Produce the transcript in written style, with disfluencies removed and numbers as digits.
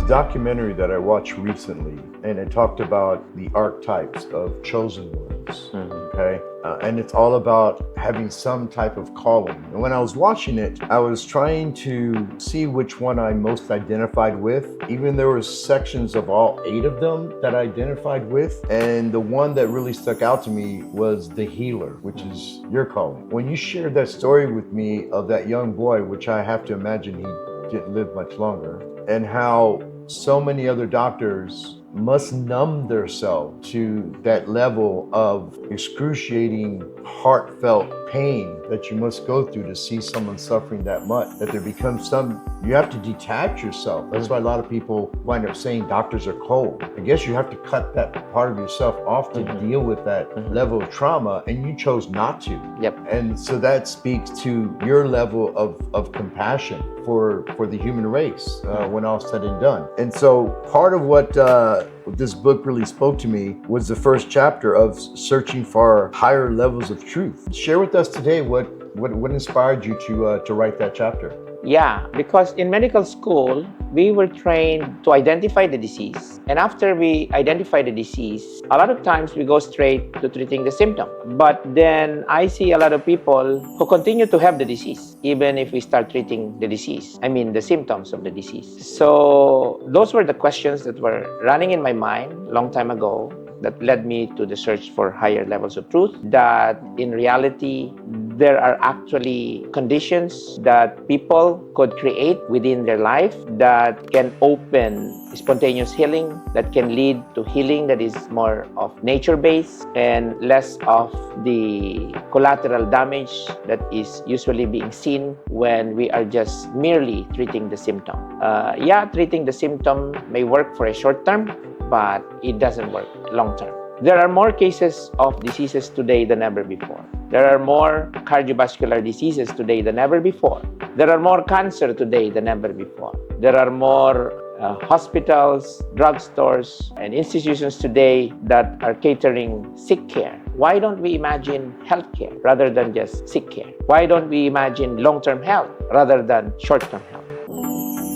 this documentary that I watched recently, and it talked about the archetypes of chosen ones. Okay. And it's all about having some type of calling. And when I was watching it, I was trying to see which one I most identified with. Even there were sections of all 8 of them that I identified with. And the one that really stuck out to me was the healer, which is your calling. When you shared that story with me of that young boy, which I have to imagine he didn't live much longer, and how so many other doctors must numb themselves to that level of excruciating, heartfelt pain that you must go through to see someone suffering that much, that there becomes you have to detach yourself. That's why a lot of people wind up saying doctors are cold. I guess you have to cut that part of yourself off to deal with that level of trauma, and you chose not to. Yep. And so that speaks to your level of compassion for the human race when all said and done. And so part of what this book really spoke to me was the first chapter of searching for higher levels of truth. Share with us today what inspired you to write that chapter. Yeah, because in medical school, we were trained to identify the disease. And after we identify the disease, a lot of times we go straight to treating the symptom. But then I see a lot of people who continue to have the disease, even if we start treating the disease. I mean, the symptoms of the disease. So those were the questions that were running in my mind a long time ago that led me to the search for higher levels of truth, that in reality, there are actually conditions that people could create within their life that can open spontaneous healing, that can lead to healing that is more of nature-based and less of the collateral damage that is usually being seen when we are just merely treating the symptom. Treating the symptom may work for a short term, but it doesn't work long term. There are more cases of diseases today than ever before. There are more cardiovascular diseases today than ever before. There are more cancer today than ever before. There are more hospitals, drugstores, and institutions today that are catering sick care. Why don't we imagine healthcare rather than just sick care? Why don't we imagine long-term health rather than short-term health?